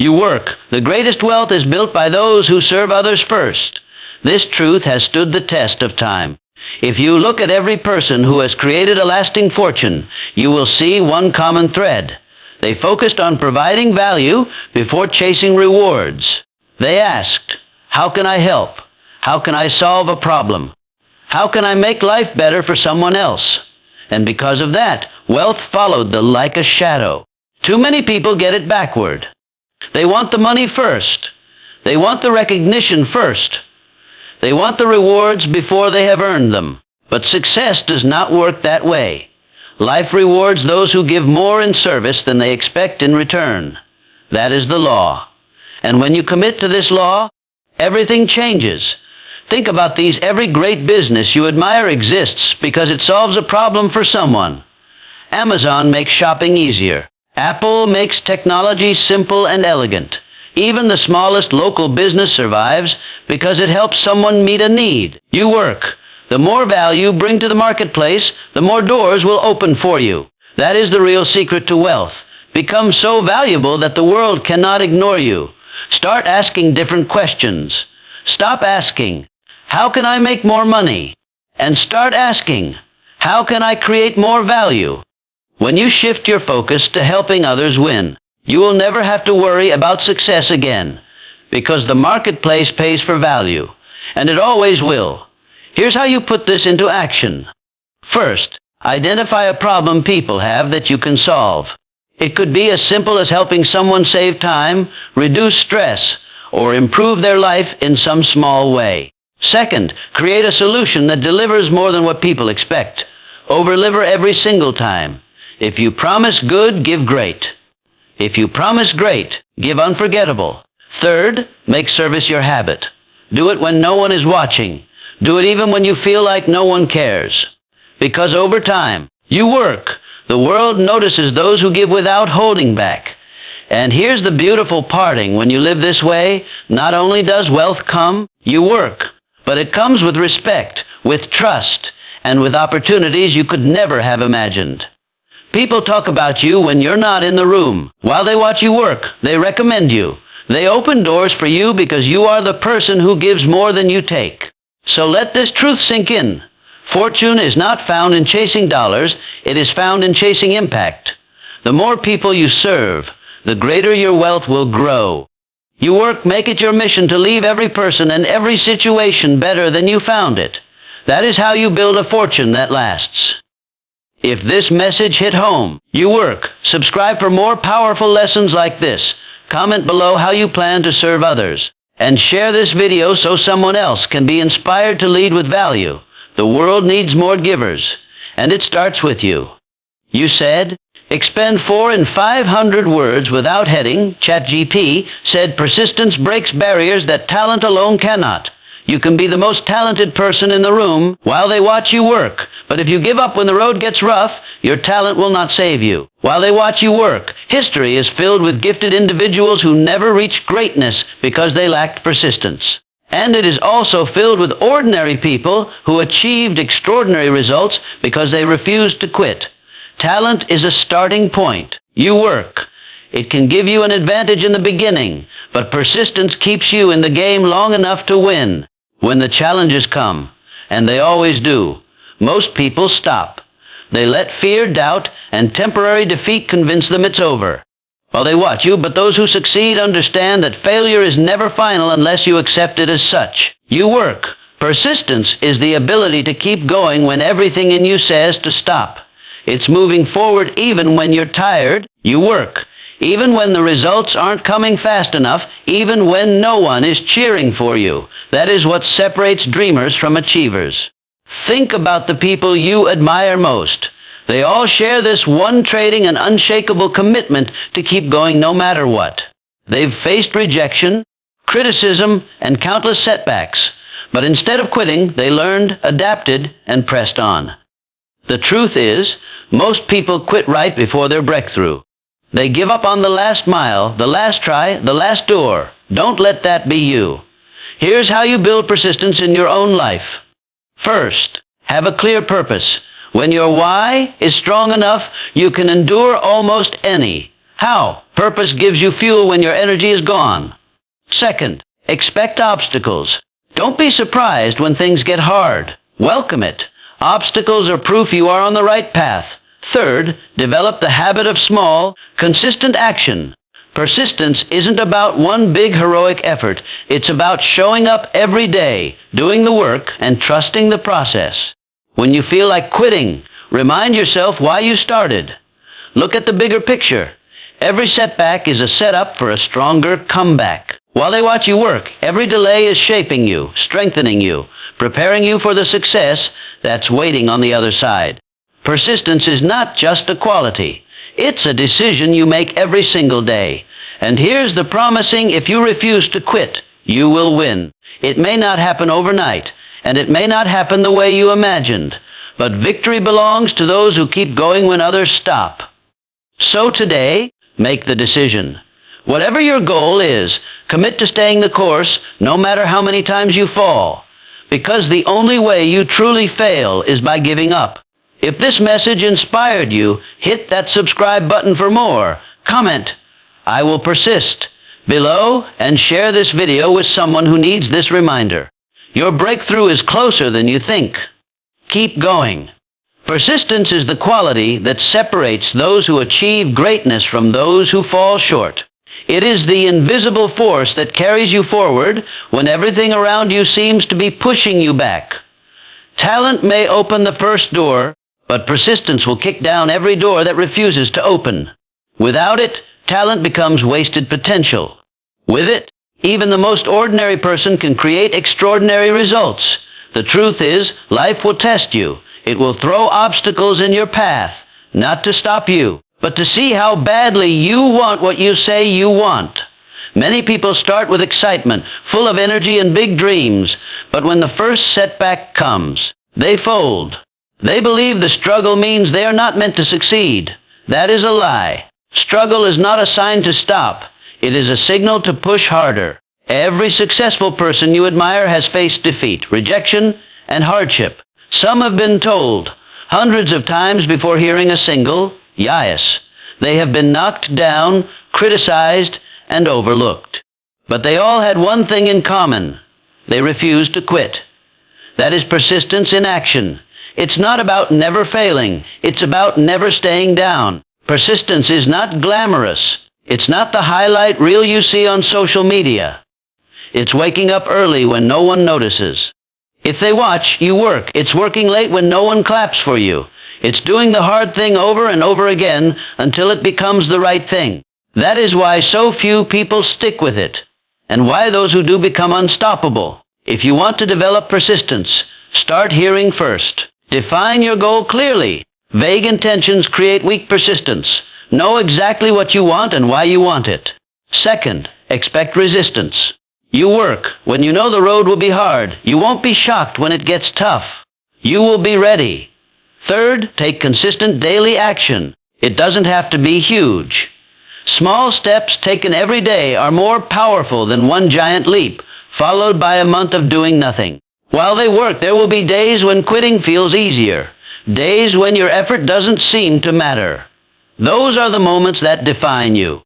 You work. The greatest wealth is built by those who serve others first. This truth has stood the test of time. If you look at every person who has created a lasting fortune, you will see one common thread. They focused on providing value before chasing rewards. They asked, how can I help? How can I solve a problem? How can I make life better for someone else? And because of that, wealth followed them like a shadow. Too many people get it backward. They want the money first. They want the recognition first. They want the rewards before they have earned them. But success does not work that way. Life rewards those who give more in service than they expect in return. That is the law. And when you commit to this law, everything changes. Think about these. Every great business you admire exists because it solves a problem for someone. Amazon makes shopping easier. Apple makes technology simple and elegant. Even the smallest local business survives because it helps someone meet a need. You work. The more value you bring to the marketplace, the more doors will open for you. That is the real secret to wealth. Become so valuable that the world cannot ignore you. Start asking different questions. Stop asking, how can I make more money? And start asking, how can I create more value? When you shift your focus to helping others win, you will never have to worry about success again, because the marketplace pays for value, and it always will. Here's how you put this into action. First, identify a problem people have that you can solve. It could be as simple as helping someone save time, reduce stress, or improve their life in some small way. Second, create a solution that delivers more than what people expect. Over-deliver every single time. If you promise good, give great. If you promise great, give unforgettable. Third, make service your habit. Do it when no one is watching. Do it even when you feel like no one cares. Because over time, you work. The world notices those who give without holding back. And here's the beautiful parting. When you live this way, not only does wealth come, you work, but it comes with respect, with trust, and with opportunities you could never have imagined. People talk about you when you're not in the room. While they watch you work, they recommend you. They open doors for you because you are the person who gives more than you take. So let this truth sink in. Fortune is not found in chasing dollars, it is found in chasing impact. The more people you serve, the greater your wealth will grow. You work, make it your mission to leave every person and every situation better than you found it. That is how you build a fortune that lasts. If this message hit home, you work. Subscribe for more powerful lessons like this. Comment below how you plan to serve others. And share this video so someone else can be inspired to lead with value. The world needs more givers, and it starts with you. You said, expend 400 and 500 words without heading. ChatGPT said persistence breaks barriers that talent alone cannot. You can be the most talented person in the room while they watch you work. But if you give up when the road gets rough, your talent will not save you. While they watch you work, history is filled with gifted individuals who never reached greatness because they lacked persistence. And it is also filled with ordinary people who achieved extraordinary results because they refused to quit. Talent is a starting point. You work. It can give you an advantage in the beginning, but persistence keeps you in the game long enough to win. When the challenges come, and they always do, most people stop. They let fear, doubt, and temporary defeat convince them it's over. Well, they watch you, but those who succeed understand that failure is never final unless you accept it as such. You work. Persistence is the ability to keep going when everything in you says to stop. It's moving forward even when you're tired. You work. Even when the results aren't coming fast enough, even when no one is cheering for you. That is what separates dreamers from achievers. Think about the people you admire most. They all share this one trait, an unshakable commitment to keep going no matter what. They've faced rejection, criticism, and countless setbacks. But instead of quitting, they learned, adapted, and pressed on. The truth is, most people quit right before their breakthrough. They give up on the last mile, the last try, the last door. Don't let that be you. Here's how you build persistence in your own life. First, have a clear purpose. When your why is strong enough, you can endure almost any. How? Purpose gives you fuel when your energy is gone. Second, expect obstacles. Don't be surprised when things get hard. Welcome it. Obstacles are proof you are on the right path. Third, develop the habit of small, consistent action. Persistence isn't about one big heroic effort. It's about showing up every day, doing the work, and trusting the process. When you feel like quitting, remind yourself why you started. Look at the bigger picture. Every setback is a setup for a stronger comeback. While they watch you work, every delay is shaping you, strengthening you, preparing you for the success that's waiting on the other side. Persistence is not just a quality. It's a decision you make every single day. And here's the promising: if you refuse to quit, you will win. It may not happen overnight, and it may not happen the way you imagined, but victory belongs to those who keep going when others stop. So today, make the decision. Whatever your goal is, commit to staying the course, no matter how many times you fall. Because the only way you truly fail is by giving up. If this message inspired you, hit that subscribe button for more. Comment, "I will persist," below, and share this video with someone who needs this reminder. Your breakthrough is closer than you think. Keep going. Persistence is the quality that separates those who achieve greatness from those who fall short. It is the invisible force that carries you forward when everything around you seems to be pushing you back. Talent may open the first door, but persistence will kick down every door that refuses to open. Without it, talent becomes wasted potential. With it, even the most ordinary person can create extraordinary results. The truth is, life will test you. It will throw obstacles in your path, not to stop you, but to see how badly you want what you say you want. Many people start with excitement, full of energy and big dreams, but when the first setback comes, they fold. They believe the struggle means they are not meant to succeed. That is a lie. Struggle is not a sign to stop. It is a signal to push harder. Every successful person you admire has faced defeat, rejection, and hardship. Some have been told hundreds of times before hearing a single yes. They have been knocked down, criticized, and overlooked. But they all had one thing in common. They refused to quit. That is persistence in action. It's not about never failing. It's about never staying down. Persistence is not glamorous. It's not the highlight reel you see on social media. It's waking up early when no one notices. If they watch you work, it's working late when no one claps for you. It's doing the hard thing over and over again until it becomes the right thing. That is why so few people stick with it, and why those who do become unstoppable. If you want to develop persistence, start hearing first. Define your goal clearly. Vague intentions create weak persistence. Know exactly what you want and why you want it. Second, expect resistance. You work when you know the road will be hard. You won't be shocked when it gets tough. You will be ready. Third, take consistent daily action. It doesn't have to be huge. Small steps taken every day are more powerful than one giant leap, followed by a month of doing nothing. While they work, there will be days when quitting feels easier. Days when your effort doesn't seem to matter. Those are the moments that define you.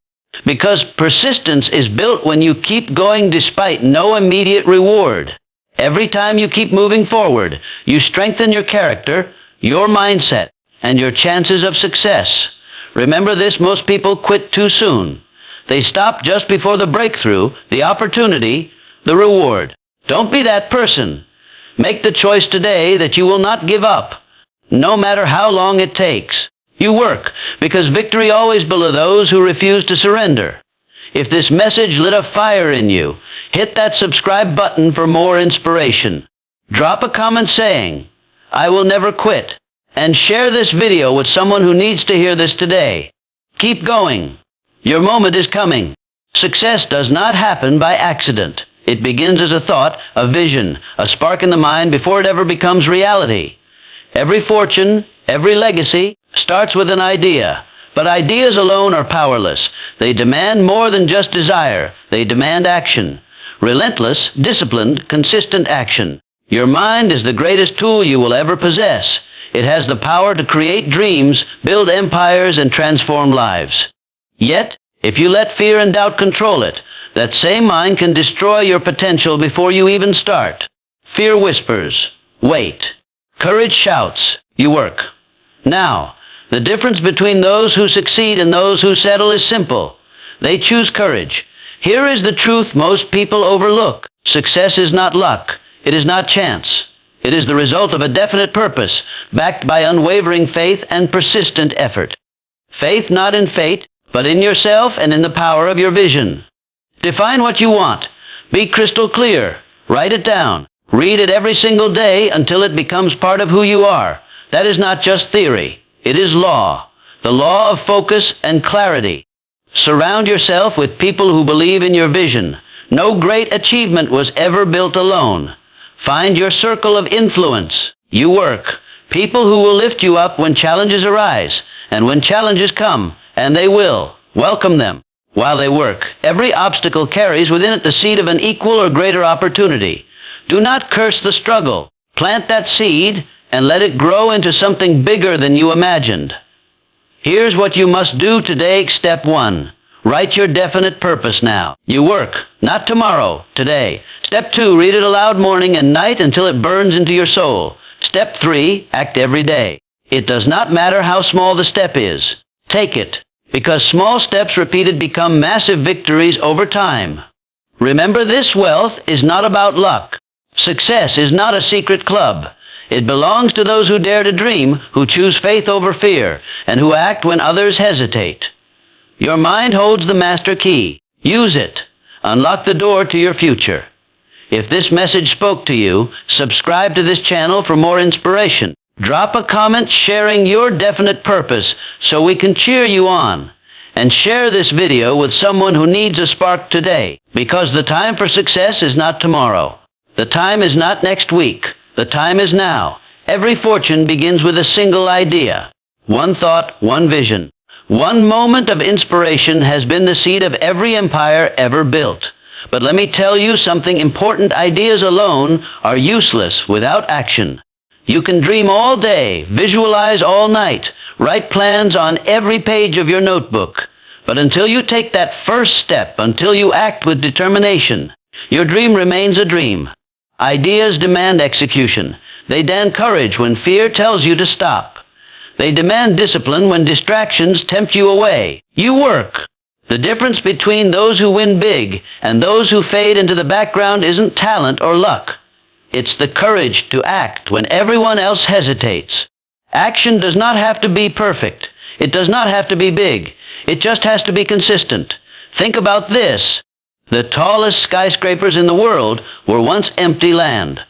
Because persistence is built when you keep going despite no immediate reward. Every time you keep moving forward, you strengthen your character, your mindset, and your chances of success. Remember this: most people quit too soon. They stop just before the breakthrough, the opportunity, the reward. Don't be that person. Make the choice today that you will not give up, no matter how long it takes. You work because victory always belongs to those who refuse to surrender. If this message lit a fire in you, hit that subscribe button for more inspiration. Drop a comment saying, "I will never quit," and share this video with someone who needs to hear this today. Keep going. Your moment is coming. Success does not happen by accident. It begins as a thought, a vision, a spark in the mind before it ever becomes reality. Every fortune, every legacy starts with an idea. But ideas alone are powerless. They demand more than just desire. They demand action. Relentless, disciplined, consistent action. Your mind is the greatest tool you will ever possess. It has the power to create dreams, build empires, and transform lives. Yet, If you let fear and doubt control it, that same mind can destroy your potential before you even start. Fear whispers, wait. Courage shouts, you work. Now, the difference between those who succeed and those who settle is simple. They choose courage. Here is the truth most people overlook. Success is not luck. It is not chance. It is the result of a definite purpose, backed by unwavering faith and persistent effort. Faith not in fate, but in yourself and in the power of your vision. Define what you want. Be crystal clear. Write it down. Read it every single day until it becomes part of who you are. That is not just theory. It is law. The law of focus and clarity. Surround yourself with people who believe in your vision. No great achievement was ever built alone. Find your circle of influence. You work. People who will lift you up when challenges arise. And when challenges come, and they will, welcome them. While they work, every obstacle carries within it the seed of an equal or greater opportunity. Do not curse the struggle. Plant that seed and let it grow into something bigger than you imagined. Here's what you must do today. Step 1. Write your definite purpose now. You work, not tomorrow, today. Step 2. Read it aloud morning and night until it burns into your soul. Step 3. Act every day. It does not matter how small the step is. Take it, because small steps repeated become massive victories over time. Remember, this wealth is not about luck. Success is not a secret club. It belongs to those who dare to dream, who choose faith over fear, and who act when others hesitate. Your mind holds the master key. Use it. Unlock the door to your future. If this message spoke to you, subscribe to this channel for more inspiration. Drop a comment sharing your definite purpose so we can cheer you on. And share this video with someone who needs a spark today, because the time for success is not tomorrow. The time is not next week. The time is now. Every fortune begins with a single idea. One thought, one vision. One moment of inspiration has been the seed of every empire ever built. But let me tell you something important. Ideas alone are useless without action. You can dream all day, visualize all night, write plans on every page of your notebook. But until you take that first step, until you act with determination, your dream remains a dream. Ideas demand execution. They demand courage when fear tells you to stop. They demand discipline when distractions tempt you away. You work. The difference between those who win big and those who fade into the background isn't talent or luck. It's the courage to act when everyone else hesitates. Action does not have to be perfect. It does not have to be big. It just has to be consistent. Think about this. The tallest skyscrapers in the world were once empty land.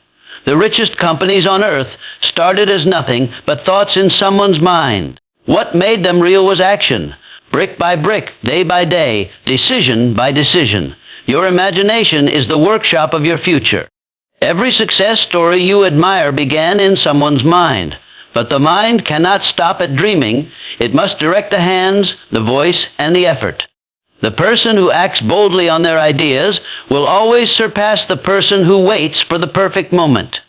The richest companies on earth started as nothing but thoughts in someone's mind. What made them real was action. Brick by brick, day by day, decision by decision. Your imagination is the workshop of your future. Every success story you admire began in someone's mind. But the mind cannot stop at dreaming. It must direct the hands, the voice, and the effort. The person who acts boldly on their ideas will always surpass the person who waits for the perfect moment.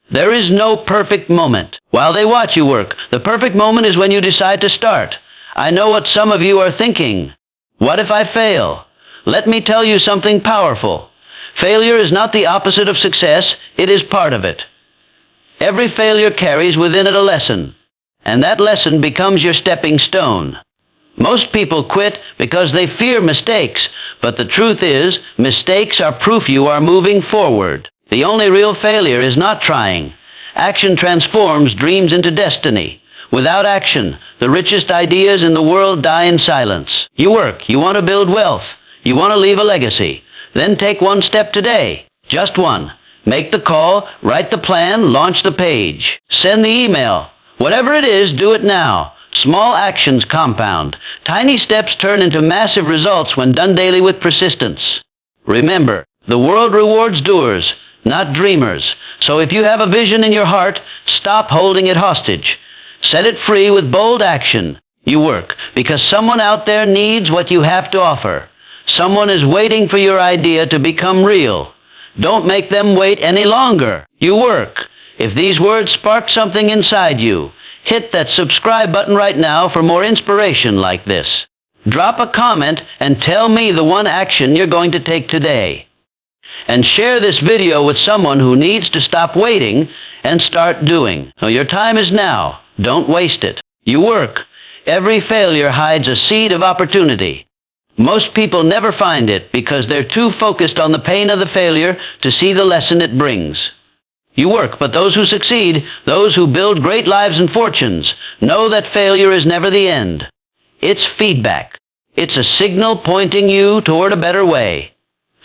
There is no perfect moment. While they watch you work, the perfect moment is when you decide to start. I know what some of you are thinking. What if I fail? Let me tell you something powerful. Failure is not the opposite of success. It is part of it. Every failure carries within it a lesson, and that lesson becomes your stepping stone. Most people quit because they fear mistakes, but the truth is, mistakes are proof you are moving forward. The only real failure is not trying. Action transforms dreams into destiny. Without action, the richest ideas in the world die in silence. You work, you want to build wealth, you want to leave a legacy. Then take one step today. Just one. Make the call, write the plan, launch the page. Send the email. Whatever it is, do it now. Small actions compound. Tiny steps turn into massive results when done daily with persistence. Remember, the world rewards doers, not dreamers. So if you have a vision in your heart, stop holding it hostage. Set it free with bold action. You work because someone out there needs what you have to offer. Someone is waiting for your idea to become real. Don't make them wait any longer. You work. If these words spark something inside you, hit that subscribe button right now for more inspiration like this. Drop a comment and tell me the one action you're going to take today. And share this video with someone who needs to stop waiting and start doing. Now, your time is now. Don't waste it. You work. Every failure hides a seed of opportunity. Most people never find it because they're too focused on the pain of the failure to see the lesson it brings. You work, but those who succeed, those who build great lives and fortunes, know that failure is never the end. It's feedback. It's a signal pointing you toward a better way.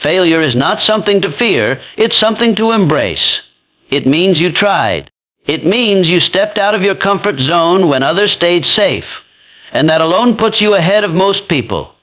Failure is not something to fear, it's something to embrace. It means you tried. It means you stepped out of your comfort zone when others stayed safe. And that alone puts you ahead of most people.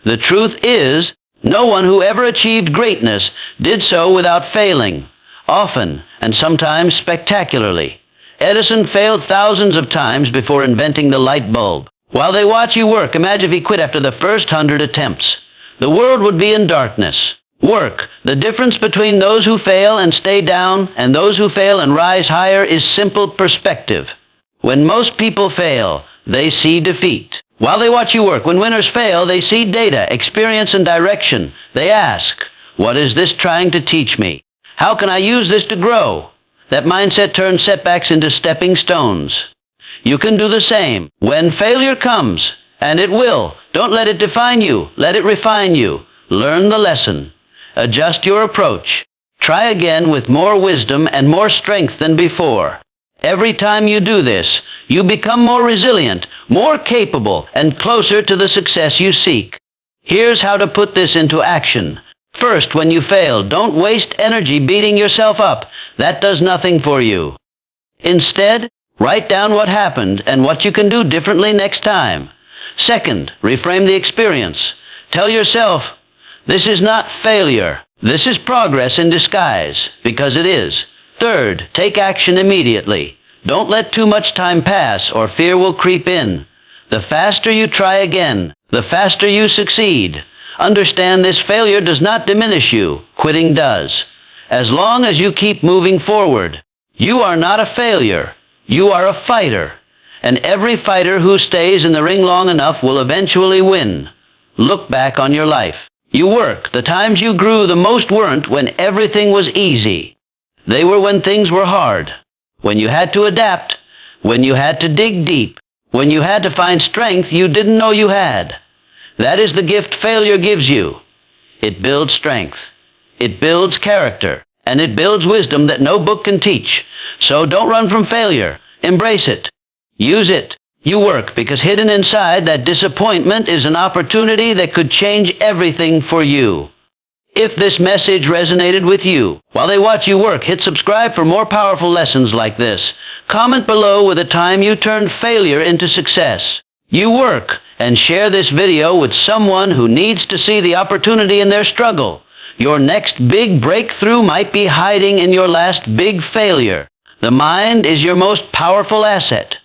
The truth is, no one who ever achieved greatness did so without failing, often and sometimes spectacularly. Edison failed thousands of times before inventing the light bulb. While they watch you work, imagine if he quit after the first 100 attempts. The world would be in darkness. Work. The difference between those who fail and stay down and those who fail and rise higher is simple perspective. When most people fail, they see defeat. While they watch you work, when winners fail, they see data, experience, and direction. They ask, what is this trying to teach me? How can I use this to grow? That mindset turns setbacks into stepping stones. You can do the same. When failure comes, and it will, don't let it define you. Let it refine you. Learn the lesson. Adjust your approach. Try again with more wisdom and more strength than before. Every time you do this, you become more resilient, more capable, and closer to the success you seek. Here's how to put this into action. First, when you fail, don't waste energy beating yourself up. That does nothing for you. Instead, write down what happened and what you can do differently next time. Second, reframe the experience. Tell yourself, this is not failure. This is progress in disguise, because it is. Third, take action immediately. Don't let too much time pass or fear will creep in. The faster you try again, the faster you succeed. Understand this: failure does not diminish you. Quitting does. As long as you keep moving forward, you are not a failure. You are a fighter. And every fighter who stays in the ring long enough will eventually win. Look back on your life. You work. The times you grew the most weren't when everything was easy. They were when things were hard, when you had to adapt, when you had to dig deep, when you had to find strength you didn't know you had. That is the gift failure gives you. It builds strength, it builds character, and it builds wisdom that no book can teach. So don't run from failure. Embrace it. Use it. You work, because hidden inside that disappointment is an opportunity that could change everything for you. If this message resonated with you, while they watch you work, hit subscribe for more powerful lessons like this. Comment below with a time you turned failure into success. You work, and share this video with someone who needs to see the opportunity in their struggle. Your next big breakthrough might be hiding in your last big failure. The mind is your most powerful asset.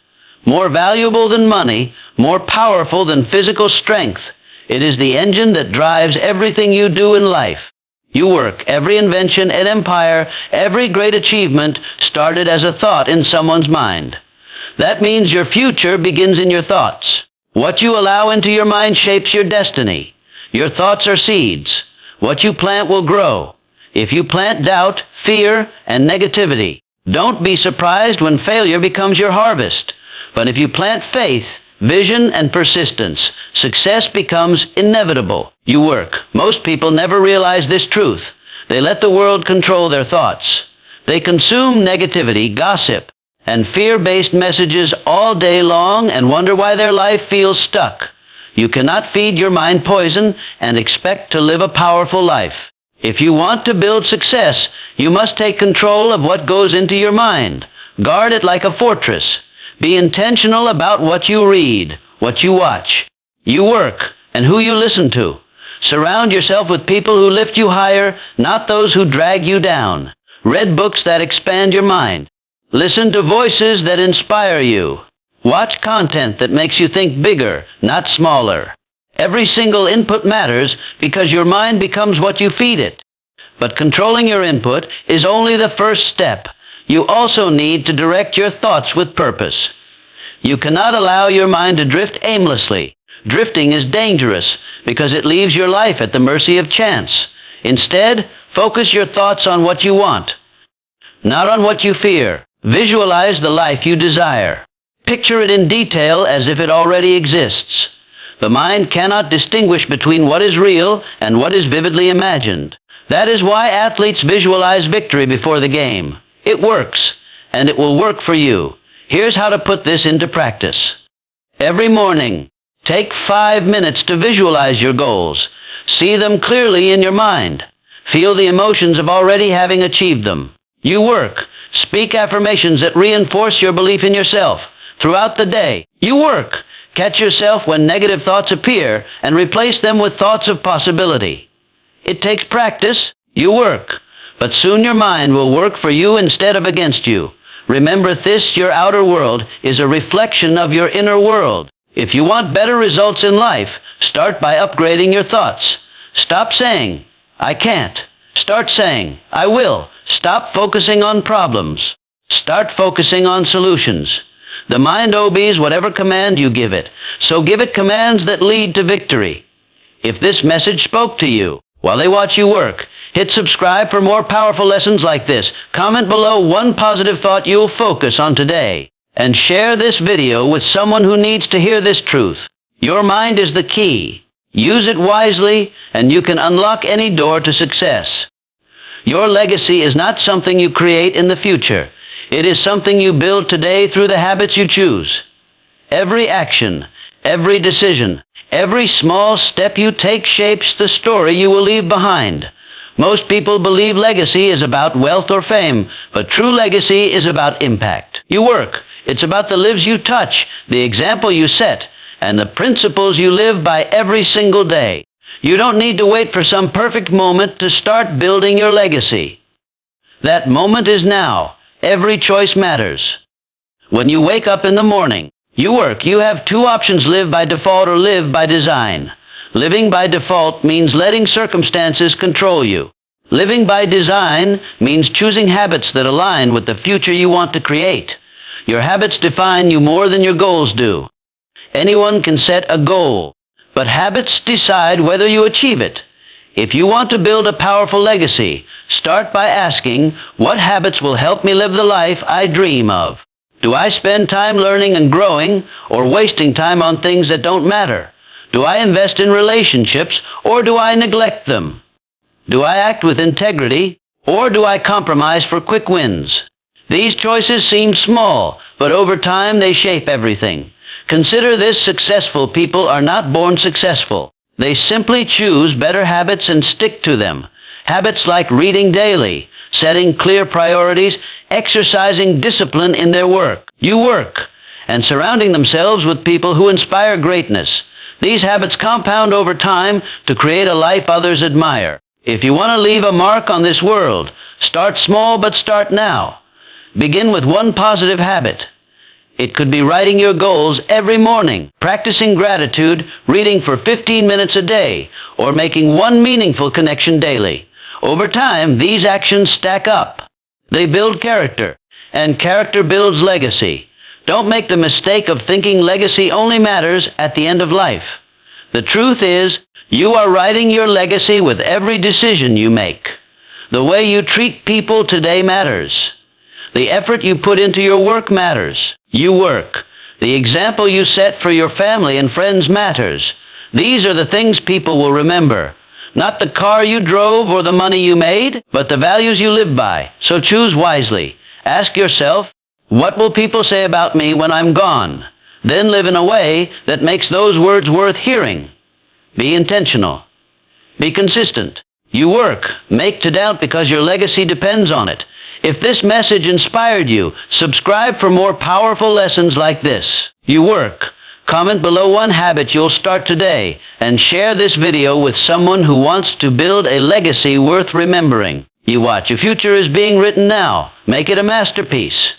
More valuable than money, more powerful than physical strength. It is the engine that drives everything you do in life. You work. Every invention and empire, every great achievement started as a thought in someone's mind. That means your future begins in your thoughts. What you allow into your mind shapes your destiny. Your thoughts are seeds. What you plant will grow. If you plant doubt, fear, and negativity, don't be surprised when failure becomes your harvest. But if you plant faith, vision, and persistence, success becomes inevitable. You work. Most people never realize this truth. They let the world control their thoughts. They consume negativity, gossip, and fear-based messages all day long and wonder why their life feels stuck. You cannot feed your mind poison and expect to live a powerful life. If you want to build success, you must take control of what goes into your mind. Guard it like a fortress. Be intentional about what you read, what you watch. You work, and who you listen to. Surround yourself with people who lift you higher, not those who drag you down. Read books that expand your mind. Listen to voices that inspire you. Watch content that makes you think bigger, not smaller. Every single input matters because your mind becomes what you feed it. But controlling your input is only the first step. You also need to direct your thoughts with purpose. You cannot allow your mind to drift aimlessly. Drifting is dangerous because it leaves your life at the mercy of chance. Instead, focus your thoughts on what you want, not on what you fear. Visualize the life you desire. Picture it in detail as if it already exists. The mind cannot distinguish between what is real and what is vividly imagined. That is why athletes visualize victory before the game. It works, and it will work for you. Here's how to put this into practice. Every morning, take 5 minutes to visualize your goals. See them clearly in your mind. Feel the emotions of already having achieved them. You work. Speak affirmations that reinforce your belief in yourself. Throughout the day, you work. Catch yourself when negative thoughts appear and replace them with thoughts of possibility. It takes practice. You work. But soon your mind will work for you instead of against you. Remember this, your outer world is a reflection of your inner world. If you want better results in life, start by upgrading your thoughts. Stop saying, I can't. Start saying, I will. Stop focusing on problems. Start focusing on solutions. The mind obeys whatever command you give it, so give it commands that lead to victory. If this message spoke to you while they watch you work, hit subscribe for more powerful lessons like this. Comment below one positive thought you'll focus on today, and share this video with someone who needs to hear this truth. Your mind is the key. Use it wisely, and you can unlock any door to success. Your legacy is not something you create in the future. It is something you build today through the habits you choose. Every action, every decision, every small step you take shapes the story you will leave behind. Most people believe legacy is about wealth or fame, but true legacy is about impact. You work. It's about the lives you touch, the example you set, and the principles you live by every single day. You don't need to wait for some perfect moment to start building your legacy. That moment is now. Every choice matters. When you wake up in the morning, you work. You have two options: live by default or live by design. Living by default means letting circumstances control you. Living by design means choosing habits that align with the future you want to create. Your habits define you more than your goals do. Anyone can set a goal, but habits decide whether you achieve it. If you want to build a powerful legacy, start by asking, what habits will help me live the life I dream of? Do I spend time learning and growing, or wasting time on things that don't matter? Do I invest in relationships, or do I neglect them? Do I act with integrity, or do I compromise for quick wins? These choices seem small, but over time they shape everything. Consider this: successful people are not born successful. They simply choose better habits and stick to them. Habits like reading daily, setting clear priorities, exercising discipline in their work. You work, and surrounding themselves with people who inspire greatness. These habits compound over time to create a life others admire. If you want to leave a mark on this world, start small, but start now. Begin with one positive habit. It could be writing your goals every morning, practicing gratitude, reading for 15 minutes a day, or making one meaningful connection daily. Over time, these actions stack up. They build character, and character builds legacy. Don't make the mistake of thinking legacy only matters at the end of life. The truth is, you are writing your legacy with every decision you make. The way you treat people today matters. The effort you put into your work matters. You work. The example you set for your family and friends matters. These are the things people will remember. Not the car you drove or the money you made, but the values you live by. So choose wisely. Ask yourself, what will people say about me when I'm gone? Then live in a way that makes those words worth hearing. Be intentional. Be consistent. You work. Make to doubt because your legacy depends on it. If this message inspired you, subscribe for more powerful lessons like this. You work. Comment below one habit you'll start today, and share this video with someone who wants to build a legacy worth remembering. You watch. Your future is being written now. Make it a masterpiece.